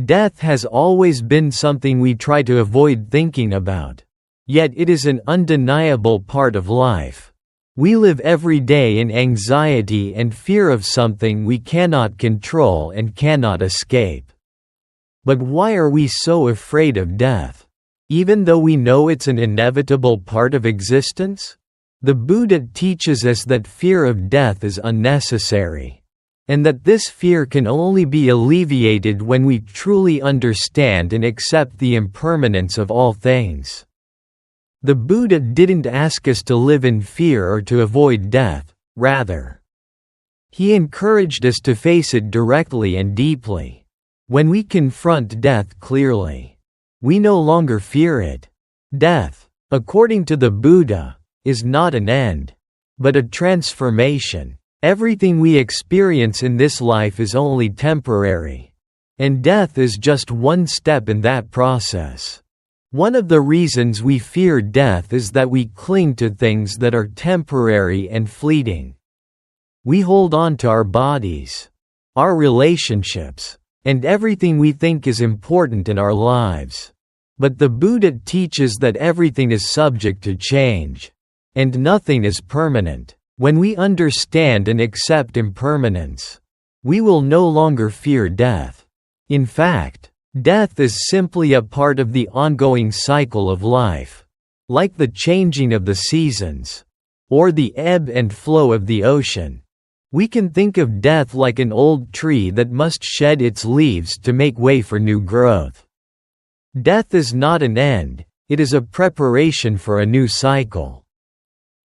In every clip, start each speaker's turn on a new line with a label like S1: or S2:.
S1: Death has always been something we try to avoid thinking about. Yet it is an undeniable part of life. We live every day in anxiety and fear of something we cannot control and cannot escape. But why are we so afraid of death? Even though we know it's an inevitable part of existence? The Buddha teaches us that fear of death is unnecessary, and that this fear can only be alleviated when we truly understand and accept the impermanence of all things. The Buddha didn't ask us to live in fear or to avoid death, rather, he encouraged us to face it directly and deeply. When we confront death clearly, we no longer fear it. Death, according to the Buddha, is not an end, but a transformation. Everything we experience in this life is only temporary, and death is just one step in that process. One of the reasons we fear death is that we cling to things that are temporary and fleeting. We hold on to our bodies, our relationships, and everything we think is important in our lives. But the Buddha teaches that everything is subject to change, and nothing is permanent. When we understand and accept impermanence, we will no longer fear death. In fact, death is simply a part of the ongoing cycle of life, like the changing of the seasons, or the ebb and flow of the ocean. We can think of death like an old tree that must shed its leaves to make way for new growth. Death is not an end, it is a preparation for a new cycle,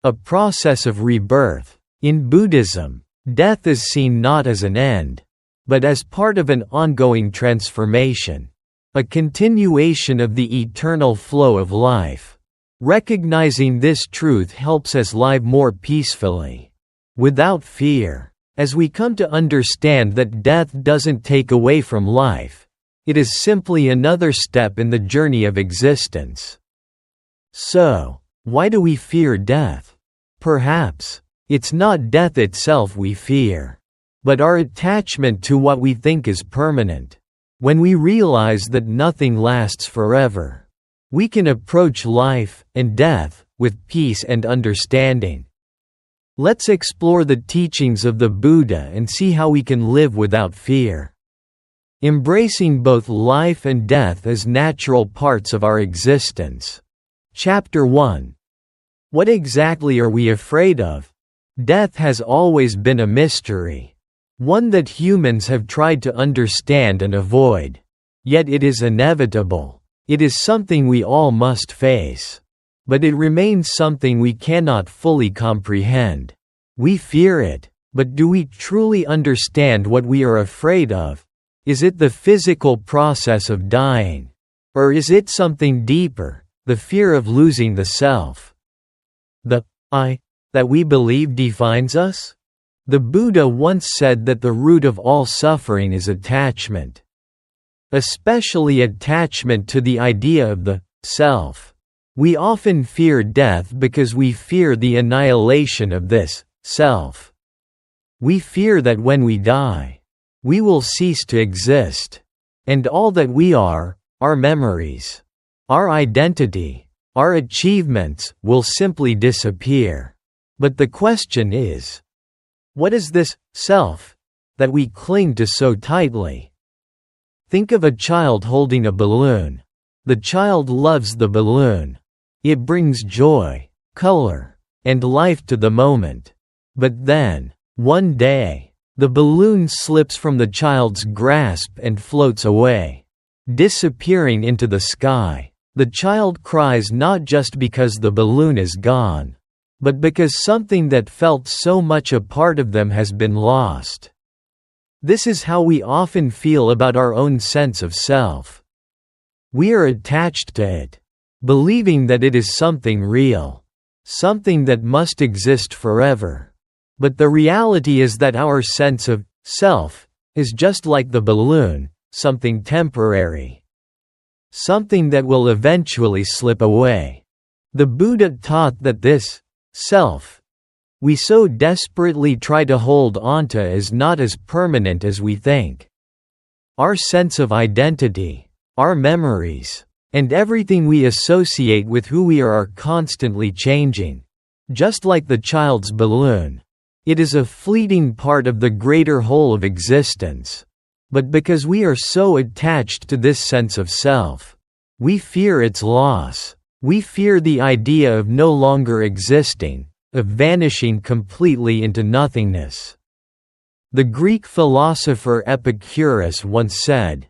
S1: a process of rebirth. In Buddhism, death is seen not as an end, but as part of an ongoing transformation, a continuation of the eternal flow of life. Recognizing this truth helps us live more peacefully, without fear. As we come to understand that death doesn't take away from life, it is simply another step in the journey of existence. So, why do we fear death? Perhaps it's not death itself we fear, but our attachment to what we think is permanent. When we realize that nothing lasts forever, we can approach life and death with peace and understanding. Let's explore the teachings of the Buddha and see how we can live without fear, embracing both life and death as natural parts of our existence. Chapter 1. What exactly are we afraid of? Death has always been a mystery, one that humans have tried to understand and avoid. Yet it is inevitable. It is something we all must face. But it remains something we cannot fully comprehend. We fear it, but do we truly understand what we are afraid of? Is it the physical process of dying? Or is it something deeper, the fear of losing the self? The I that we believe defines us? The Buddha once said that the root of all suffering is attachment, especially attachment to the idea of the self. We often fear death because we fear the annihilation of this self. We fear that when we die, we will cease to exist, and all that we are, our memories, our identity, our achievements, will simply disappear. But the question is, what is this self that we cling to so tightly? Think of a child holding a balloon. The child loves the balloon. It brings joy, color, and life to the moment. But then, one day, the balloon slips from the child's grasp and floats away, disappearing into the sky. The child cries not just because the balloon is gone, but because something that felt so much a part of them has been lost. This is how we often feel about our own sense of self. We are attached to it, believing that it is something real, something that must exist forever. But the reality is that our sense of self is just like the balloon, something temporary, something that will eventually slip away. The Buddha taught that this self we so desperately try to hold onto is not as permanent as we think. Our sense of identity, our memories, and everything we associate with who we are constantly changing. Just like the child's balloon. It is a fleeting part of the greater whole of existence. But because we are so attached to this sense of self, we fear its loss. We fear the idea of no longer existing, of vanishing completely into nothingness. The Greek philosopher Epicurus once said,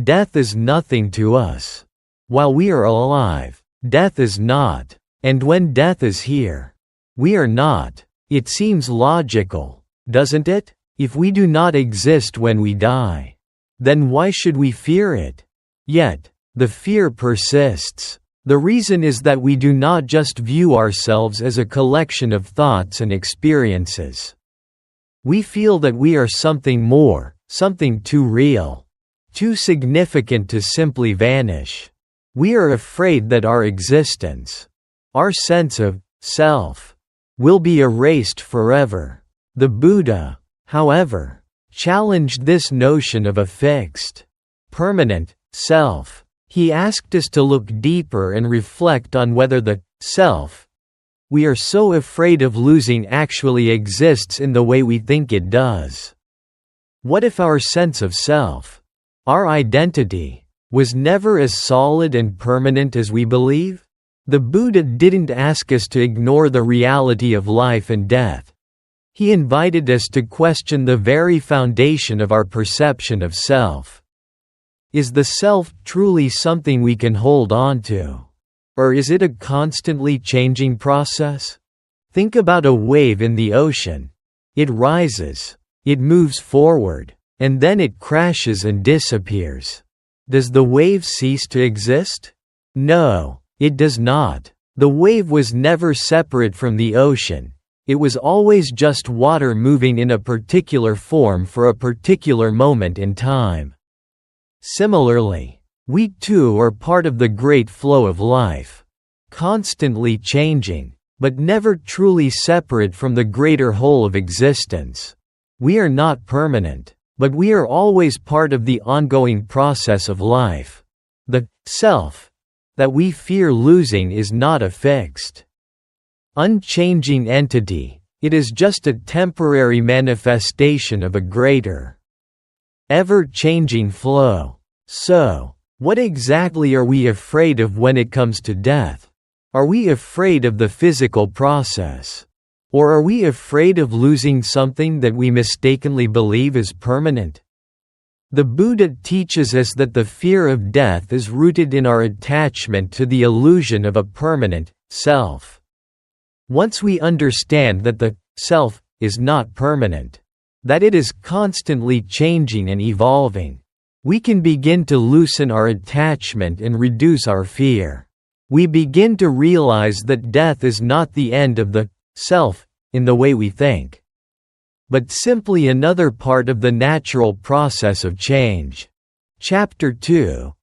S1: "Death is nothing to us. While we are alive, death is not. And when death is here, we are not." It seems logical, doesn't it? If we do not exist when we die, then why should we fear it? Yet, the fear persists. The reason is that we do not just view ourselves as a collection of thoughts and experiences. We feel that we are something more, something too real, too significant to simply vanish. We are afraid that our existence, our sense of self, will be erased forever. The Buddha, however, challenged this notion of a fixed, permanent self. He asked us to look deeper and reflect on whether the self we are so afraid of losing actually exists in the way we think it does. What if our sense of self, our identity, was never as solid and permanent as we believe? The Buddha didn't ask us to ignore the reality of life and death. He invited us to question the very foundation of our perception of self. Is the self truly something we can hold on to? Or is it a constantly changing process? Think about a wave in the ocean. It rises, it moves forward, and then it crashes and disappears. Does the wave cease to exist? No, it does not. The wave was never separate from the ocean. It was always just water moving in a particular form for a particular moment in time. Similarly, we too are part of the great flow of life, constantly changing, but never truly separate from the greater whole of existence. We are not permanent, but we are always part of the ongoing process of life. The self that we fear losing is not a fixed, unchanging entity. It is just a temporary manifestation of a greater, ever-changing flow. So, what exactly are we afraid of when it comes to death? Are we afraid of the physical process? Or are we afraid of losing something that we mistakenly believe is permanent? The Buddha teaches us that the fear of death is rooted in our attachment to the illusion of a permanent self. Once we understand that the self is not permanent, that it is constantly changing and evolving, we can begin to loosen our attachment and reduce our fear. We begin to realize that death is not the end of the self in the way we think, but simply another part of the natural process of change. Chapter 2.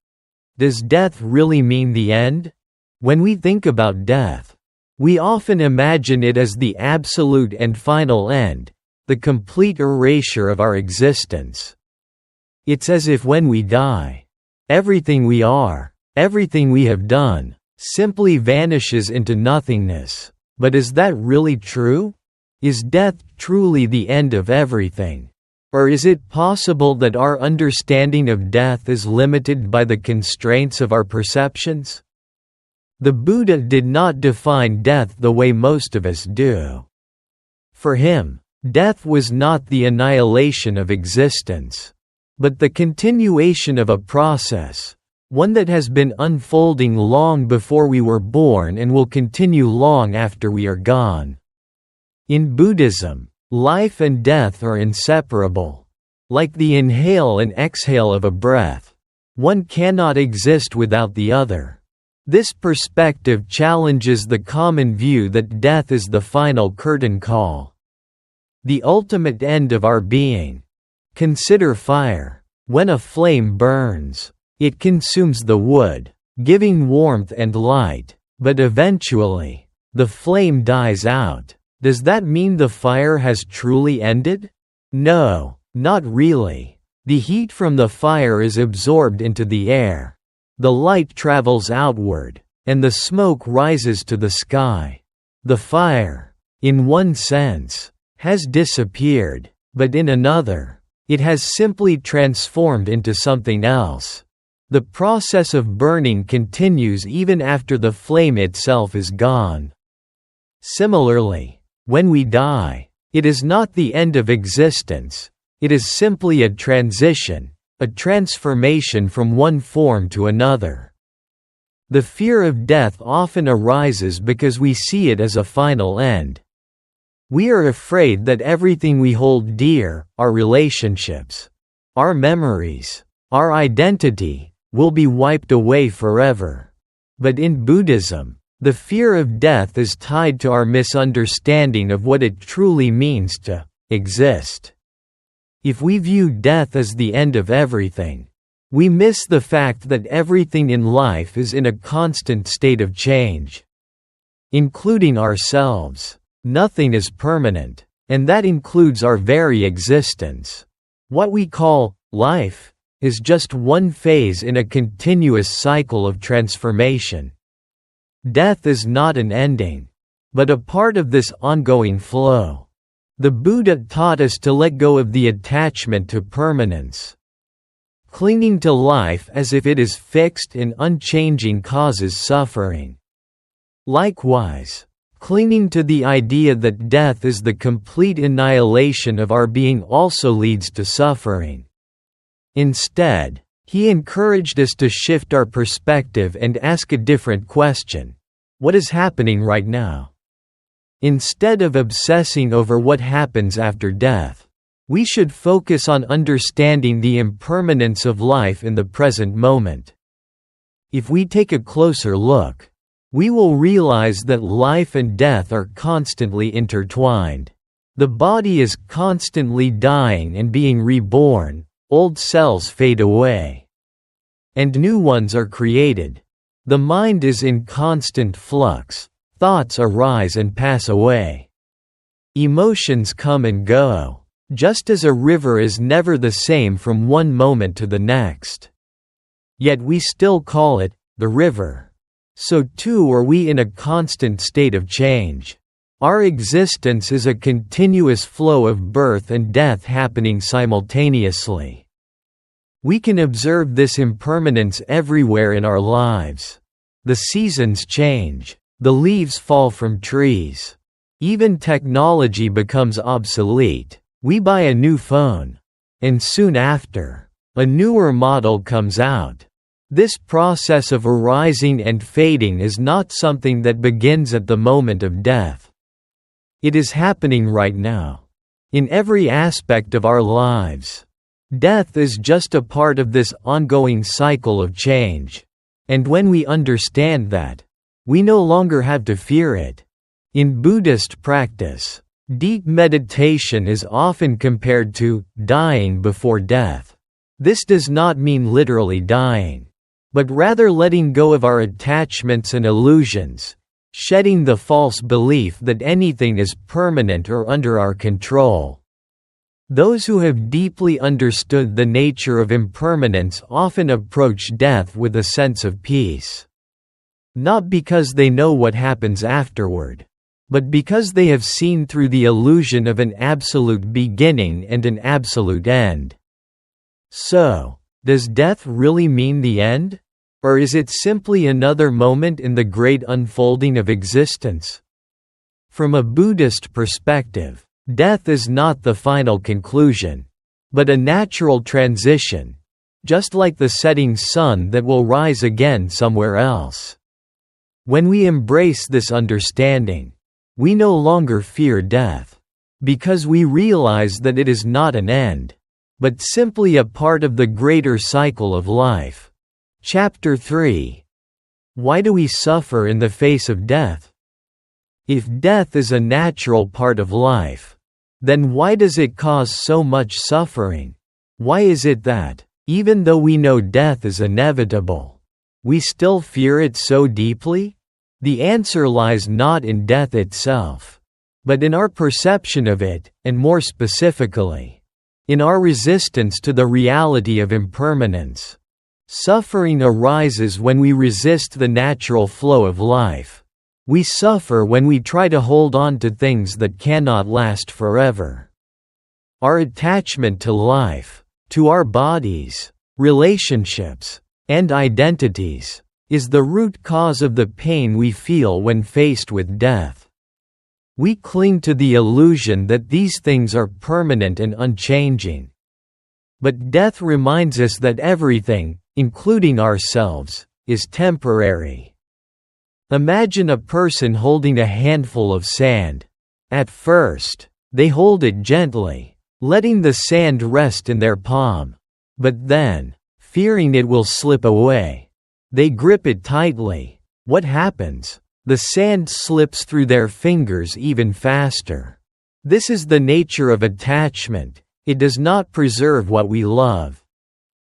S1: Does death really mean the end? When we think about death, we often imagine it as the absolute and final end, the complete erasure of our existence. It's as if when we die, everything we are, everything we have done, simply vanishes into nothingness. But is that really true? Is death truly the end of everything? Or is it possible that our understanding of death is limited by the constraints of our perceptions? The Buddha did not define death the way most of us do. For him, death was not the annihilation of existence, but the continuation of a process, one that has been unfolding long before we were born and will continue long after we are gone. In Buddhism, life and death are inseparable. Like the inhale and exhale of a breath, one cannot exist without the other. This perspective challenges the common view that death is the final curtain call, the ultimate end of our being. Consider fire. When a flame burns, it consumes the wood, giving warmth and light, but eventually, the flame dies out. Does that mean the fire has truly ended? No, not really. The heat from the fire is absorbed into the air. The light travels outward, and the smoke rises to the sky. The fire, in one sense, has disappeared, but in another, it has simply transformed into something else. The process of burning continues even after the flame itself is gone. Similarly, when we die, it is not the end of existence, it is simply a transition, a transformation from one form to another. The fear of death often arises because we see it as a final end. We are afraid that everything we hold dear, our relationships, our memories, our identity, will be wiped away forever. But in Buddhism, the fear of death is tied to our misunderstanding of what it truly means to exist. If we view death as the end of everything, we miss the fact that everything in life is in a constant state of change. Including ourselves, nothing is permanent, and that includes our very existence. What we call life is just one phase in a continuous cycle of transformation. Death is not an ending, but a part of this ongoing flow. The Buddha taught us to let go of the attachment to permanence. Clinging to life as if it is fixed and unchanging causes suffering. Likewise, clinging to the idea that death is the complete annihilation of our being also leads to suffering. Instead, he encouraged us to shift our perspective and ask a different question: what is happening right now? Instead of obsessing over what happens after death, we should focus on understanding the impermanence of life in the present moment. If we take a closer look, we will realize that life and death are constantly intertwined. The body is constantly dying and being reborn, old cells fade away, and new ones are created. The mind is in constant flux. Thoughts arise and pass away. Emotions come and go, just as a river is never the same from one moment to the next. Yet we still call it the river. So too are we in a constant state of change. Our existence is a continuous flow of birth and death happening simultaneously. We can observe this impermanence everywhere in our lives. The seasons change. The leaves fall from trees. Even technology becomes obsolete. We buy a new phone, and soon after, a newer model comes out. This process of arising and fading is not something that begins at the moment of death. It is happening right now, in every aspect of our lives. Death is just a part of this ongoing cycle of change. And when we understand that, we no longer have to fear it. In Buddhist practice, deep meditation is often compared to dying before death. This does not mean literally dying, but rather letting go of our attachments and illusions, shedding the false belief that anything is permanent or under our control. Those who have deeply understood the nature of impermanence often approach death with a sense of peace. Not because they know what happens afterward, but because they have seen through the illusion of an absolute beginning and an absolute end. So, does death really mean the end? Or is it simply another moment in the great unfolding of existence? From a Buddhist perspective, death is not the final conclusion, but a natural transition, just like the setting sun that will rise again somewhere else. When we embrace this understanding, we no longer fear death, because we realize that it is not an end, but simply a part of the greater cycle of life. Chapter 3. Why do we suffer in the face of death? If death is a natural part of life, then why does it cause so much suffering? Why is it that, even though we know death is inevitable, we still fear it so deeply? The answer lies not in death itself, but in our perception of it, and more specifically, in our resistance to the reality of impermanence. Suffering arises when we resist the natural flow of life. We suffer when we try to hold on to things that cannot last forever. Our attachment to life, to our bodies, relationships, and identities, is the root cause of the pain we feel when faced with death. We cling to the illusion that these things are permanent and unchanging. But death reminds us that everything, including ourselves, is temporary. Imagine a person holding a handful of sand. At first, they hold it gently, letting the sand rest in their palm. But then, fearing it will slip away, they grip it tightly. What happens? The sand slips through their fingers even faster. This is the nature of attachment. It does not preserve what we love.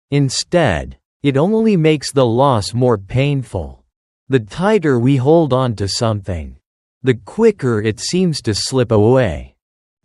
S1: Instead, it only makes the loss more painful. The tighter we hold on to something, the quicker it seems to slip away.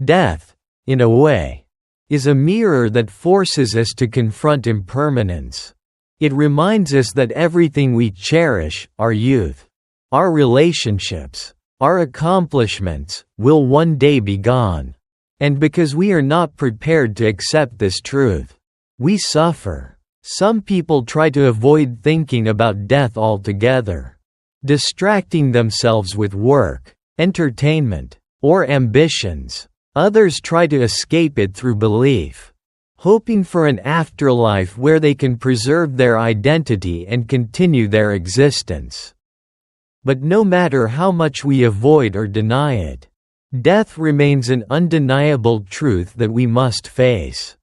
S1: Death, in a way, is a mirror that forces us to confront impermanence. It reminds us that everything we cherish, our youth, our relationships, our accomplishments, will one day be gone. And because we are not prepared to accept this truth, we suffer. Some people try to avoid thinking about death altogether, distracting themselves with work, entertainment, or ambitions. Others try to escape it through belief, hoping for an afterlife where they can preserve their identity and continue their existence. But no matter how much we avoid or deny it, death remains an undeniable truth that we must face.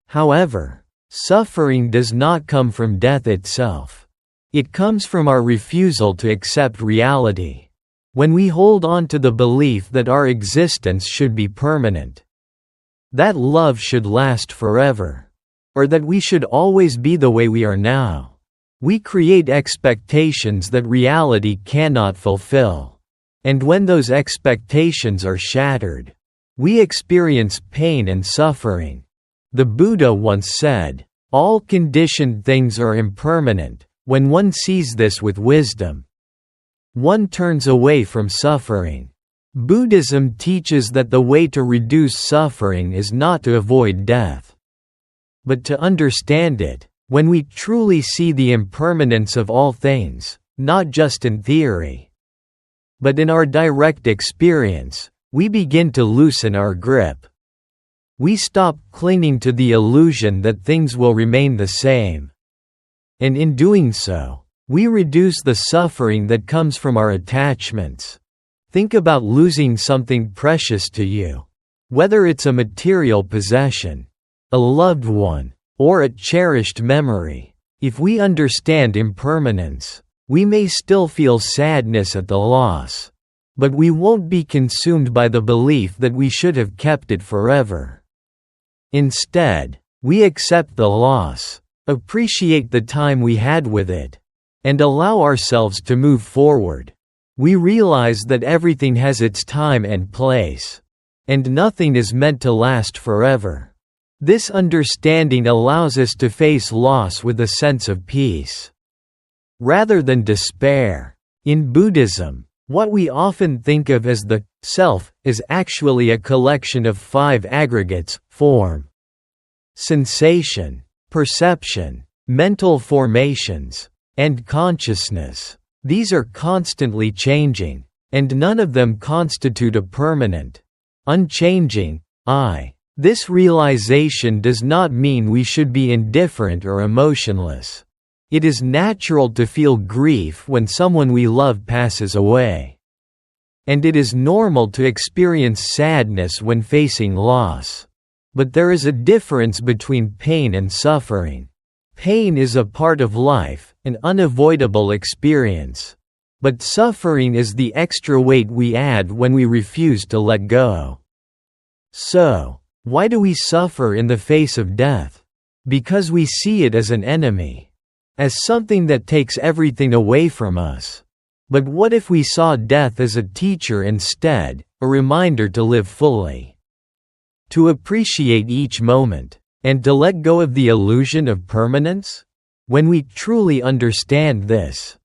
S1: However, suffering does not come from death itself. It comes from our refusal to accept reality. When we hold on to the belief that our existence should be permanent, that love should last forever, or that we should always be the way we are now, we create expectations that reality cannot fulfill. And when those expectations are shattered, we experience pain and suffering. The Buddha once said, "All conditioned things are impermanent." When one sees this with wisdom, one turns away from suffering. Buddhism teaches that the way to reduce suffering is not to avoid death, but to understand it. When we truly see the impermanence of all things, not just in theory, but in our direct experience, we begin to loosen our grip. We stop clinging to the illusion that things will remain the same. And in doing so, we reduce the suffering that comes from our attachments. Think about losing something precious to you. Whether it's a material possession, a loved one, or a cherished memory. If we understand impermanence, we may still feel sadness at the loss, but we won't be consumed by the belief that we should have kept it forever. Instead, we accept the loss, appreciate the time we had with it, and allow ourselves to move forward. We realize that everything has its time and place, and nothing is meant to last forever. This understanding allows us to face loss with a sense of peace, rather than despair. In Buddhism, what we often think of as the self is actually a collection of 5 aggregates: form, sensation, perception, mental formations, and consciousness. These are constantly changing, and none of them constitute a permanent, unchanging I. This realization does not mean we should be indifferent or emotionless. It is natural to feel grief when someone we love passes away. And it is normal to experience sadness when facing loss. But there is a difference between pain and suffering. Pain is a part of life, an unavoidable experience. But suffering is the extra weight we add when we refuse to let go. So, why do we suffer in the face of death? Because we see it as an enemy, as something that takes everything away from us. But what if we saw death as a teacher instead, a reminder to live fully, to appreciate each moment, and to let go of the illusion of permanence? When we truly understand this,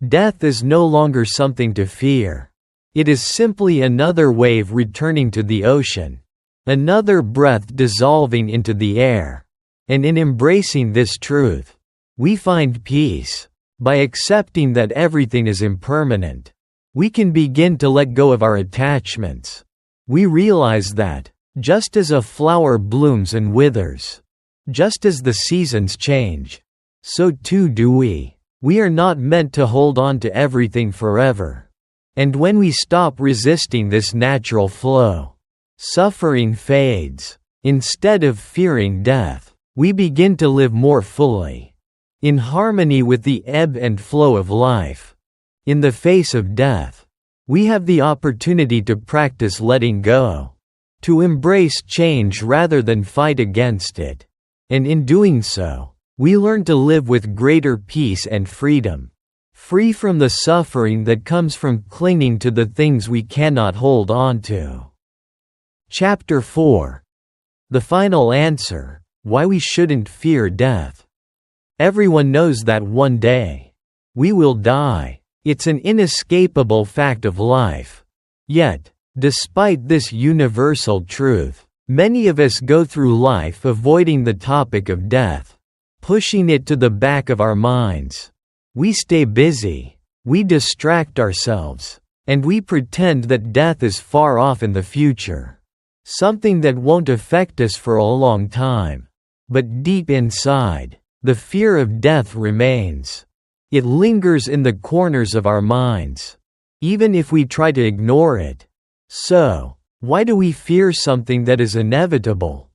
S1: death is no longer something to fear. It is simply another wave returning to the ocean, another breath dissolving into the air. And in embracing this truth, we find peace. By accepting that everything is impermanent, we can begin to let go of our attachments. We realize that, just as a flower blooms and withers, just as the seasons change, so too do we. We are not meant to hold on to everything forever. And when we stop resisting this natural flow, suffering fades. Instead of fearing death, we begin to live more fully, in harmony with the ebb and flow of life. In the face of death, we have the opportunity to practice letting go, to embrace change rather than fight against it. And in doing so, we learn to live with greater peace and freedom, free from the suffering that comes from clinging to the things we cannot hold on to. Chapter 4. The final answer: why we shouldn't fear death. Everyone knows that one day we will die. It's an inescapable fact of life. Yet, despite this universal truth, many of us go through life avoiding the topic of death, pushing it to the back of our minds. We stay busy, we distract ourselves, and we pretend that death is far off in the future, something that won't affect us for a long time. But deep inside, the fear of death remains. It lingers in the corners of our minds, even if we try to ignore it. So, why do we fear something that is inevitable?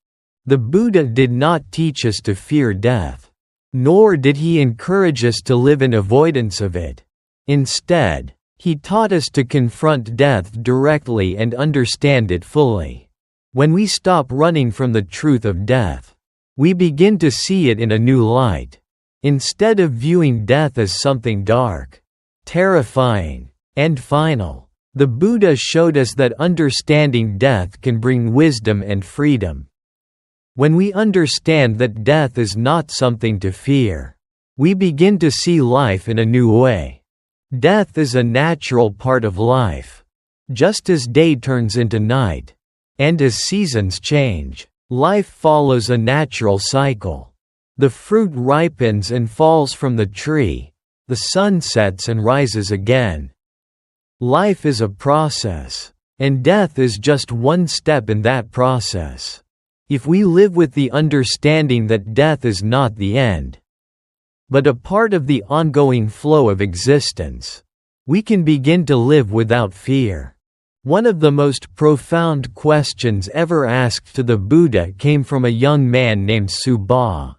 S1: The Buddha did not teach us to fear death, nor did he encourage us to live in avoidance of it. Instead, he taught us to confront death directly and understand it fully. When we stop running from the truth of death, we begin to see it in a new light. Instead of viewing death as something dark, terrifying, and final, the Buddha showed us that understanding death can bring wisdom and freedom. When we understand that death is not something to fear, we begin to see life in a new way. Death is a natural part of life. Just as day turns into night, and as seasons change, life follows a natural cycle. The fruit ripens and falls from the tree, the sun sets and rises again. Life is a process, and death is just one step in that process. If we live with the understanding that death is not the end, but a part of the ongoing flow of existence, we can begin to live without fear. One of the most profound questions ever asked to the Buddha came from a young man named Subha.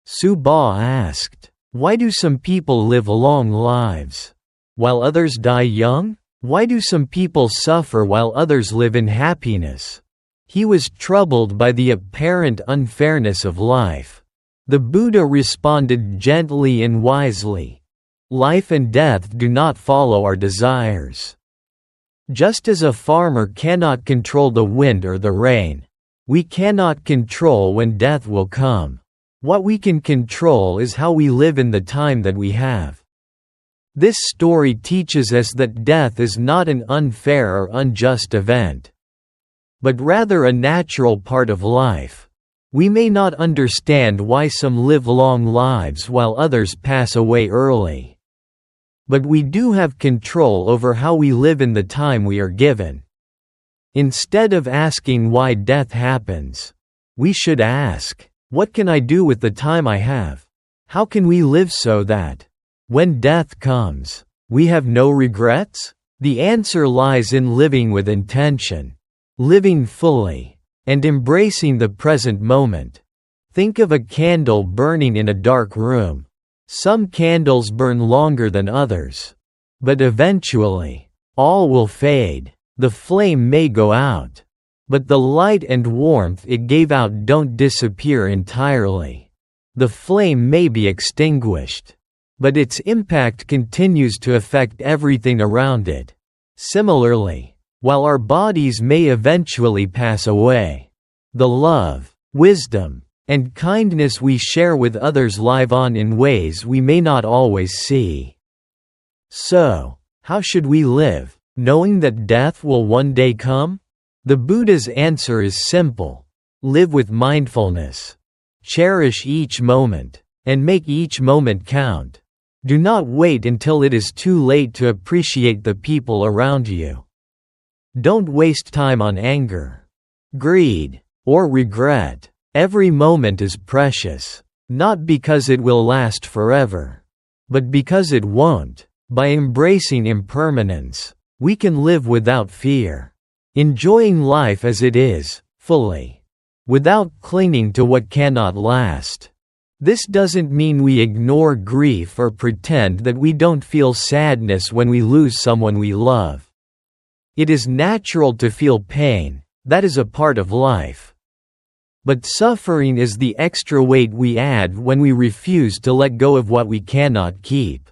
S1: Subha asked, "Why do some people live long lives, while others die young? Why do some people suffer while others live in happiness?" He was troubled by the apparent unfairness of life. The Buddha responded gently and wisely, "Life and death do not follow our desires. Just as a farmer cannot control the wind or the rain, we cannot control when death will come. What we can control is how we live in the time that we have." This story teaches us that death is not an unfair or unjust event, but rather a natural part of life. We may not understand why some live long lives while others pass away early, but we do have control over how we live in the time we are given. Instead of asking why death happens, we should ask, what can I do with the time I have? How can we live so that, when death comes, we have no regrets? The answer lies in living with intention, living fully, and embracing the present moment. Think of a candle burning in a dark room. Some candles burn longer than others, but eventually, all will fade. The flame may go out, but the light and warmth it gave out don't disappear entirely. The flame may be extinguished, but its impact continues to affect everything around it. Similarly, while our bodies may eventually pass away, the love, wisdom, And kindness we share with others live on in ways we may not always see. So, how should we live, knowing that death will one day come? The Buddha's answer is simple. Live with mindfulness. Cherish each moment, and make each moment count. Do not wait until it is too late to appreciate the people around you. Don't waste time on anger, greed, or regret. Every moment is precious, not because it will last forever, but because it won't. By embracing impermanence, we can live without fear, enjoying life as it is, fully, without clinging to what cannot last. This doesn't mean we ignore grief or pretend that we don't feel sadness when we lose someone we love. It is natural to feel pain, that is a part of life. But suffering is the extra weight we add when we refuse to let go of what we cannot keep.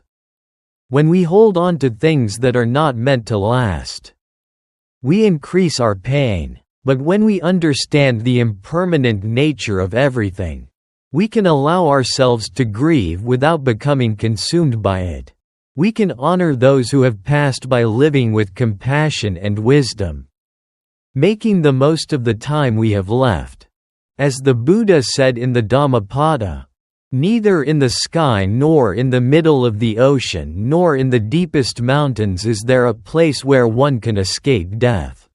S1: When we hold on to things that are not meant to last, we increase our pain. But when we understand the impermanent nature of everything, we can allow ourselves to grieve without becoming consumed by it. We can honor those who have passed by living with compassion and wisdom, making the most of the time we have left. As the Buddha said in the Dhammapada, "Neither in the sky nor in the middle of the ocean nor in the deepest mountains is there a place where one can escape death."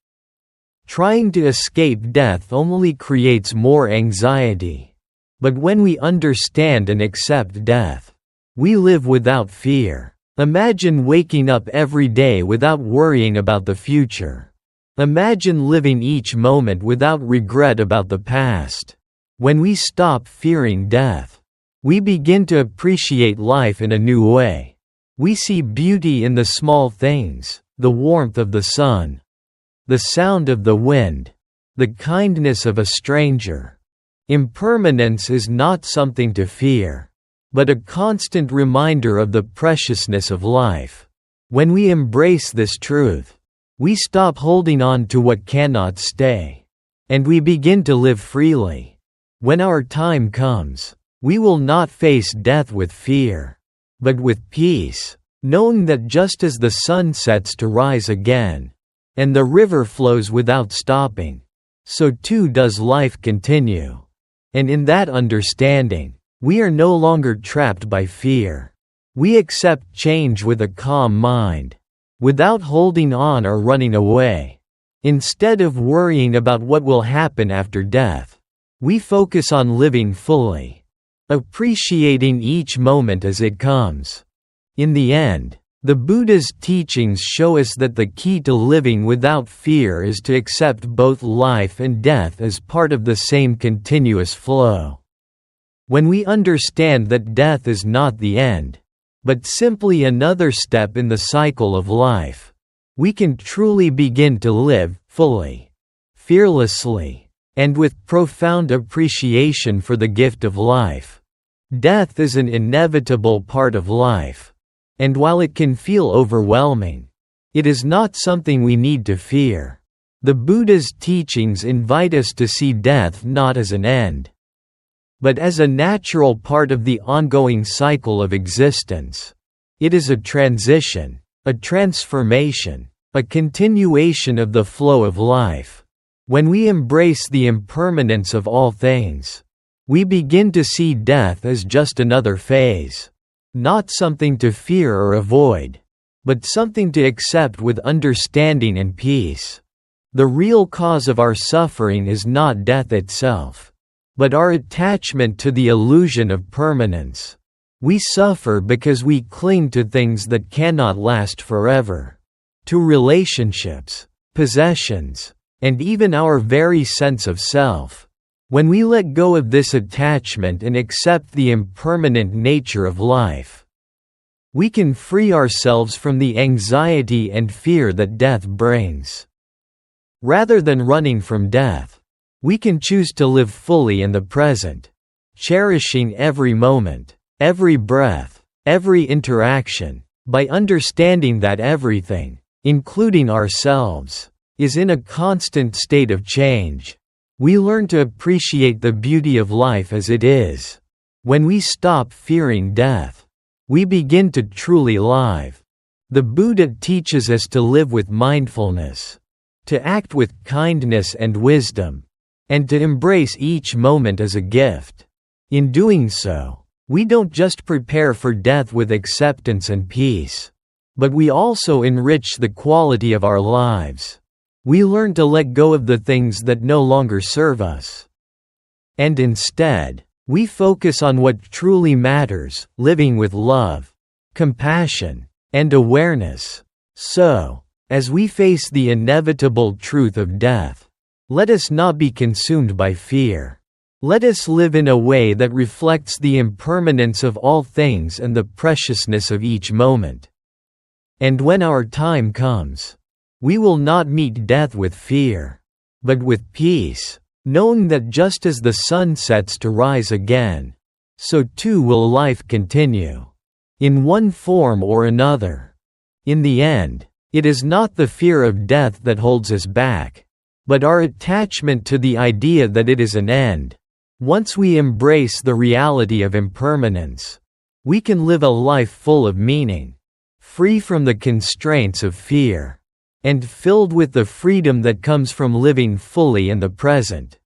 S1: Trying to escape death only creates more anxiety. But when we understand and accept death, we live without fear. Imagine waking up every day without worrying about the future. Imagine living each moment without regret about the past. When we stop fearing death, we begin to appreciate life in a new way. We see beauty in the small things, the warmth of the sun, the sound of the wind, the kindness of a stranger. Impermanence is not something to fear, but a constant reminder of the preciousness of life. When we embrace this truth, we stop holding on to what cannot stay, and we begin to live freely. When our time comes, we will not face death with fear, but with peace, knowing that just as the sun sets to rise again, and the river flows without stopping, so too does life continue. And in that understanding, we are no longer trapped by fear. We accept change with a calm mind, without holding on or running away. Instead of worrying about what will happen after death, we focus on living fully, appreciating each moment as it comes. In the end, the Buddha's teachings show us that the key to living without fear is to accept both life and death as part of the same continuous flow. When we understand that death is not the end, but simply another step in the cycle of life, we can truly begin to live fully, fearlessly, and with profound appreciation for the gift of life. Death is an inevitable part of life, and while it can feel overwhelming, it is not something we need to fear. The Buddha's teachings invite us to see death not as an end, but as a natural part of the ongoing cycle of existence. It is a transition, a transformation, a continuation of the flow of life. When we embrace the impermanence of all things, we begin to see death as just another phase, not something to fear or avoid, but something to accept with understanding and peace. The real cause of our suffering is not death itself, but our attachment to the illusion of permanence. We suffer because we cling to things that cannot last forever, to relationships, possessions, and even our very sense of self. When we let go of this attachment and accept the impermanent nature of life, we can free ourselves from the anxiety and fear that death brings. Rather than running from death, we can choose to live fully in the present, cherishing every moment, every breath, every interaction. By understanding that everything, including ourselves, is in a constant state of change, We learn to appreciate the beauty of life as it is. When we stop fearing death, we begin to truly live. The Buddha teaches us to live with mindfulness, to act with kindness and wisdom, and to embrace each moment as a gift. In doing so, we don't just prepare for death with acceptance and peace, but we also enrich the quality of our lives. We learn to let go of the things that no longer serve us. And instead, we focus on what truly matters, living with love, compassion, and awareness. So, as we face the inevitable truth of death, let us not be consumed by fear. Let us live in a way that reflects the impermanence of all things and the preciousness of each moment. And when our time comes, we will not meet death with fear, but with peace, knowing that just as the sun sets to rise again, so too will life continue, in one form or another. In the end, it is not the fear of death that holds us back, but our attachment to the idea that it is an end. Once we embrace the reality of impermanence, we can live a life full of meaning, free from the constraints of fear, and filled with the freedom that comes from living fully in the present.